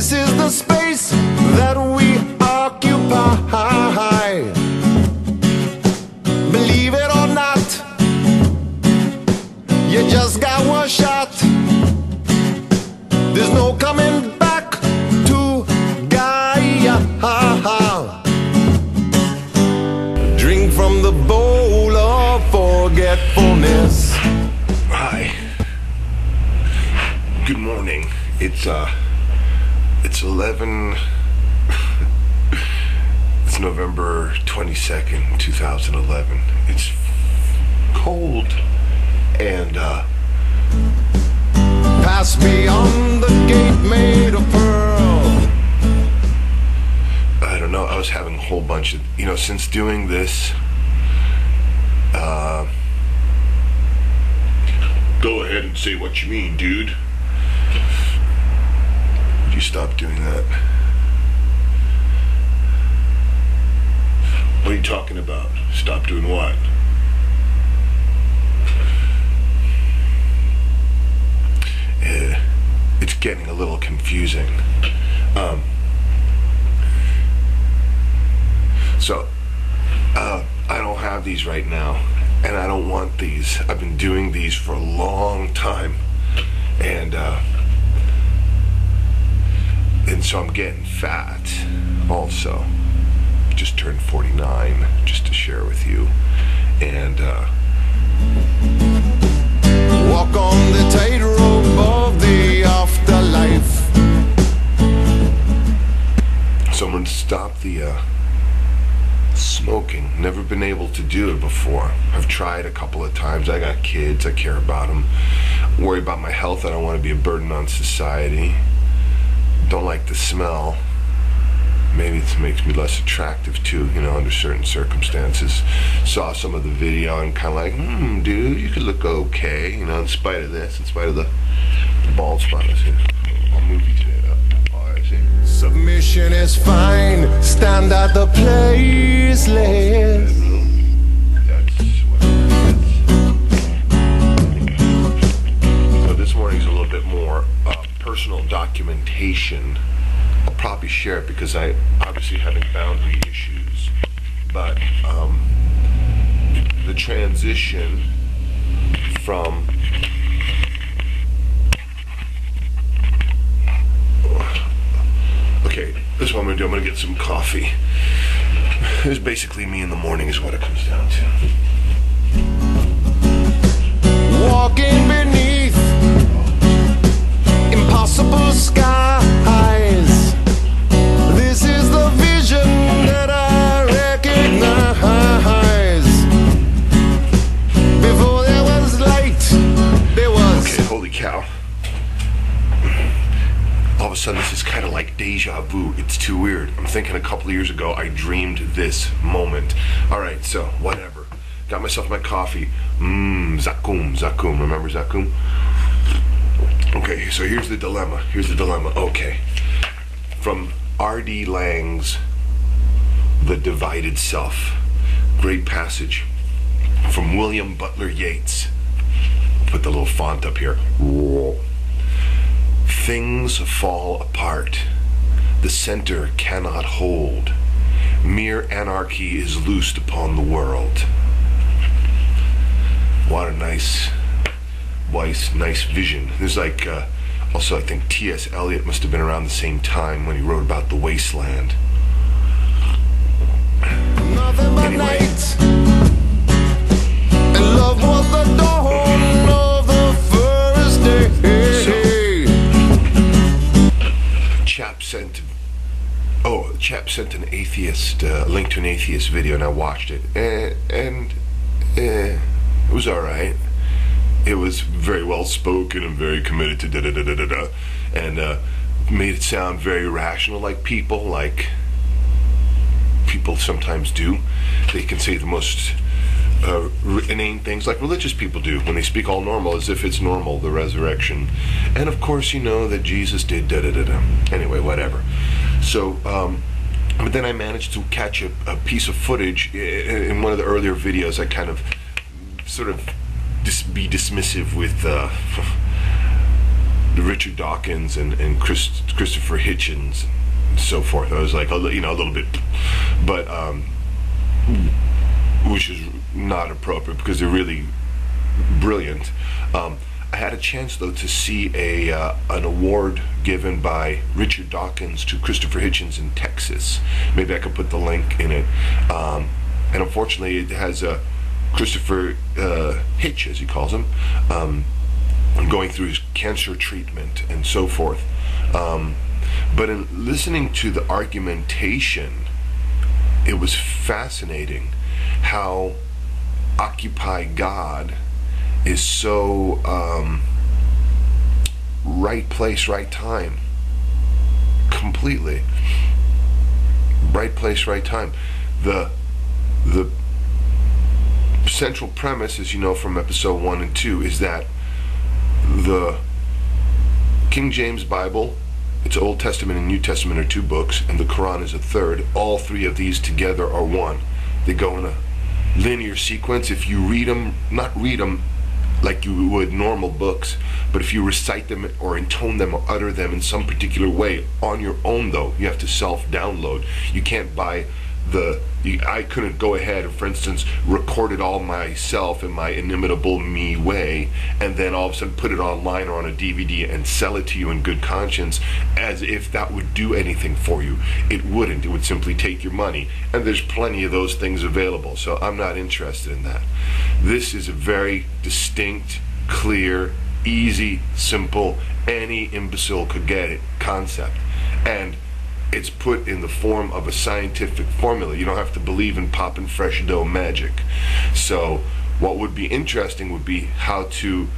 This is the space that we occupy. Believe it or not, you just got one shot. There's no coming back to Gaia. Drink from the bowl of forgetfulness. Hi. Good morning. It's 11. It's November 22nd, 2011. It's cold and pass beyond the gate made of pearl. I don't know, I was having a whole bunch of, since doing this, go ahead and say what you mean, dude. Would you stop doing that? What are you talking about? Stop doing what? It's getting a little confusing. I don't have these right now, and I don't want these. I've been doing these for a long time, and so I'm getting fat. Also, just turned 49, just to share with you, and walk on the tightrope of the afterlife. Someone stop the smoking. Never been able to do it before. I've tried a couple of times. I got kids. I care about them. Worry about my health. I don't want to be a burden on society. Don't like the smell. Maybe it makes me less attractive too, under certain circumstances. Saw some of the video and kind of like, dude, you could look okay, in spite of this, in spite of the bald spot. I'll move you today up. Oh, I see. Submission is fine. Stand at the place list. That's what it is. So this morning's a little bit more personal documentation. I'll probably share it because I obviously having boundary issues, but the transition from this is what I'm gonna do. I'm gonna get some coffee. This is basically me in the morning is what it comes down to. Walking beneath impossible skies. This is the vision that I recognize. Before there was light, there was... Okay, holy cow. All of a sudden, this is kind of like deja vu. It's too weird. I'm thinking a couple of years ago, I dreamed this moment. All right, so whatever. Got myself my coffee. Zakum. Remember Zakum? Okay, so here's the dilemma. Okay. From R.D. Laing's The Divided Self. Great passage. From William Butler Yeats. Put the little font up here. Things fall apart. The center cannot hold. Mere anarchy is loosed upon the world. What a nice vision. There's like, also I think T.S. Eliot must have been around the same time when he wrote about the wasteland. Nothing but night. And love was the dawn of the first day. Chap sent an atheist, link to an atheist video, and I watched it, and it was alright. It was very well spoken and very committed to da-da-da-da-da-da, and made it sound very rational, like people sometimes do. They can say the most inane things like religious people do when they speak all normal, as if it's normal, the resurrection. And of course you know that Jesus did da-da-da-da. Anyway, whatever. So, but then I managed to catch a piece of footage in one of the earlier videos. I kind of sort of be dismissive with Richard Dawkins and Christopher Hitchens and so forth. I was like, a little bit, but which is not appropriate because they're really brilliant. I had a chance though to see an award given by Richard Dawkins to Christopher Hitchens in Texas. Maybe I could put the link in it. And unfortunately, it has Christopher Hitch, as he calls him, going through his cancer treatment and so forth. But in listening to the argumentation, it was fascinating how Occupy God is so right place, right time. Completely. Right place, right time. The central premise, as you know from episode 1 and 2, is that the King James Bible, its Old Testament and New Testament are 2 books, and the Quran is a 3rd. All 3 of these together are 1. They go in a linear sequence. If you read them, not read them like you would normal books, but if you recite them or intone them or utter them in some particular way on your own, though, you have to self-download. You can't buy I couldn't go ahead and, for instance, record it all myself in my inimitable me way, and then all of a sudden put it online or on a DVD and sell it to you in good conscience, as if that would do anything for you. It wouldn't. It would simply take your money, and there's plenty of those things available, so I'm not interested in that. This is a very distinct, clear, easy, simple, any imbecile could get it concept, and it's put in the form of a scientific formula. You don't have to believe in popping fresh dough magic. So what would be interesting would be how to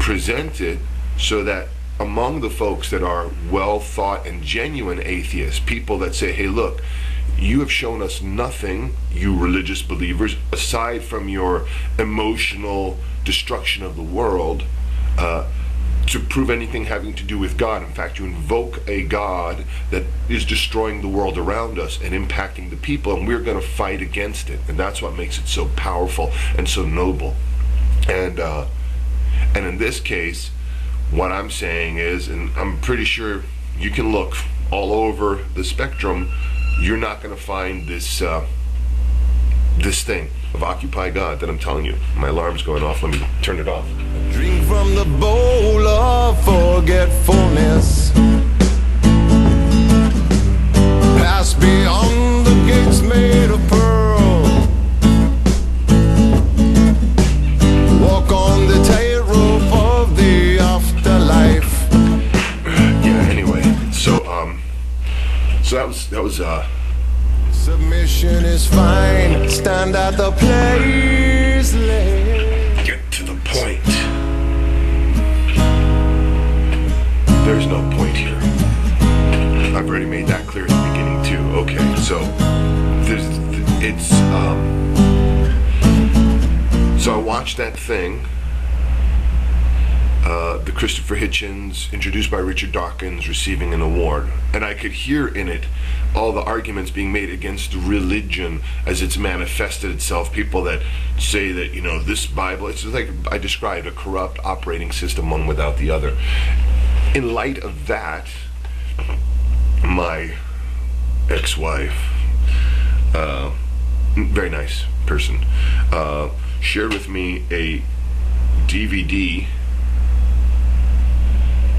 present it so that among the folks that are well thought and genuine atheists, people that say, hey, look, you have shown us nothing, you religious believers, aside from your emotional destruction of the world, to prove anything having to do with God. In fact, you invoke a God that is destroying the world around us and impacting the people, and we're going to fight against it. And that's what makes it so powerful and so noble. And in this case, what I'm saying is, and I'm pretty sure you can look all over the spectrum, you're not going to find this this thing of Occupy God that I'm telling you. My alarm's going off. Let me turn it off. Drink from the bowl of forgetfulness. Pass beyond the gates made of pearl. Walk on the tightrope of the afterlife. Yeah, anyway. So that was Submission is fine. Stand at the place. Get to the point. There's no point here. I've already made that clear at the beginning too. Okay, so so I watched that thing, the Christopher Hitchens, introduced by Richard Dawkins, receiving an award, and I could hear in it all the arguments being made against religion as it's manifested itself. People that say that, this Bible, it's like I described, a corrupt operating system, one without the other. In light of that, my ex-wife, very nice person, shared with me a DVD.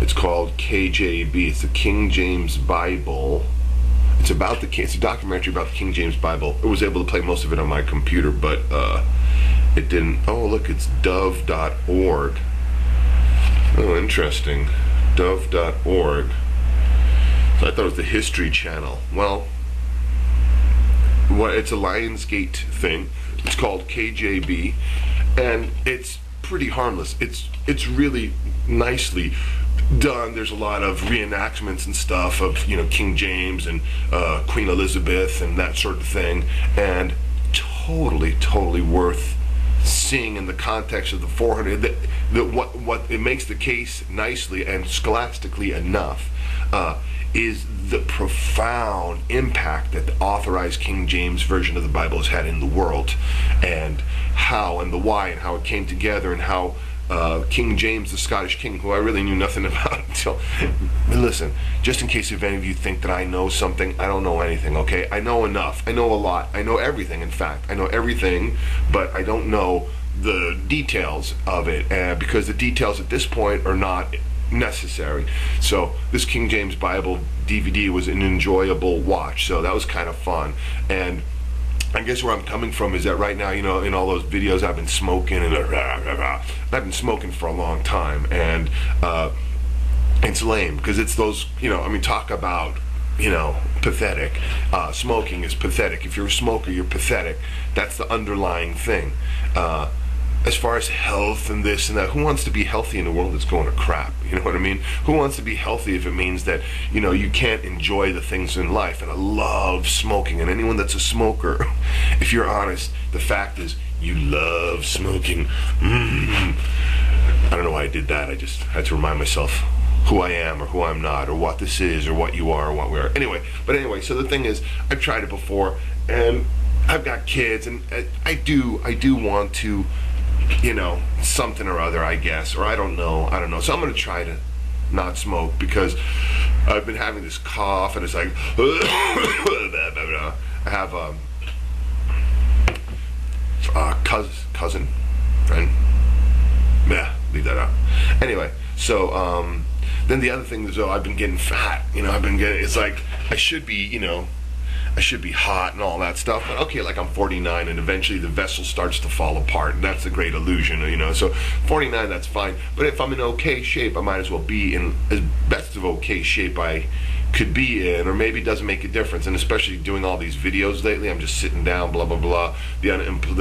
It's called KJB. It's the King James Bible. It's a documentary about the King James Bible. I was able to play most of it on my computer, but it didn't. Oh, look, it's dove.org. Oh, interesting. Dove.org. So I thought it was the History Channel. Well, it's a Lionsgate thing. It's called KJB, and it's pretty harmless. It's really nicely done. There's a lot of reenactments and stuff of King James and Queen Elizabeth and that sort of thing, and totally worth seeing in the context of the 400. What it makes the case nicely and scholastically enough is the profound impact that the authorized King James version of the Bible has had in the world, and how and the why and how it came together, and how King James, the Scottish king, who I really knew nothing about until. Listen, just in case if any of you think that I know something, I don't know anything, okay? I know enough. I know a lot. I know everything, in fact. I know everything, but I don't know the details of it, because the details at this point are not necessary. So this King James Bible DVD was an enjoyable watch, so that was kind of fun. And I guess where I'm coming from is that right now, you know, in all those videos I've been smoking, and I've been smoking for a long time, and it's lame because it's those, you know, I mean, talk about, you know, pathetic. Smoking is pathetic. If you're a smoker, you're pathetic. That's the underlying thing. As far as health and this and that, who wants to be healthy in a world that's going to crap? You know what I mean? Who wants to be healthy if it means that, you know, you can't enjoy the things in life? And I love smoking. And anyone that's a smoker, if you're honest, the fact is you love smoking. I don't know why I did that. I just had to remind myself who I am or who I'm not, or what this is or what you are or what we are. Anyway, so the thing is, I've tried it before, and I've got kids, and I do want to, you know, something or other, I guess, or I don't know. So I'm going to try to not smoke because I've been having this cough, and it's like, I have a cousin, friend. Yeah, leave that out. Anyway, so then the other thing is, though, I've been getting fat. You know, it's like I should be, you know, I should be hot and all that stuff, but okay, like I'm 49, and eventually the vessel starts to fall apart, and that's the great illusion, you know. So 49, that's fine, but if I'm in okay shape, I might as well be in as best of okay shape I could be in, or maybe it doesn't make a difference. And especially doing all these videos lately, I'm just sitting down, blah blah blah. The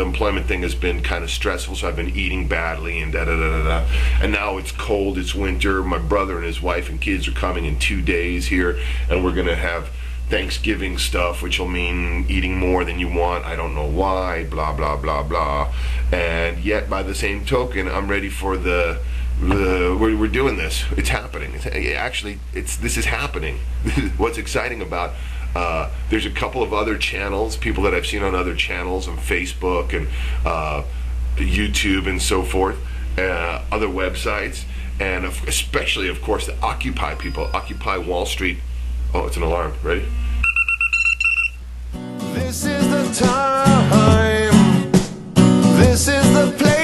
employment thing has been kind of stressful, so I've been eating badly and da da da da da. And now it's cold, it's winter. My brother and his wife and kids are coming in 2 days here, and we're gonna have Thanksgiving stuff, which will mean eating more than you want. I don't know why, blah blah blah blah. And yet, by the same token, I'm ready for we're doing this. It's happening. This is happening. What's exciting about there's a couple of other channels, people that I've seen on other channels on Facebook and YouTube and so forth, other websites, and especially, of course, the Occupy people, Occupy Wall Street. Oh, it's an alarm. Ready? This is the time. This is the place.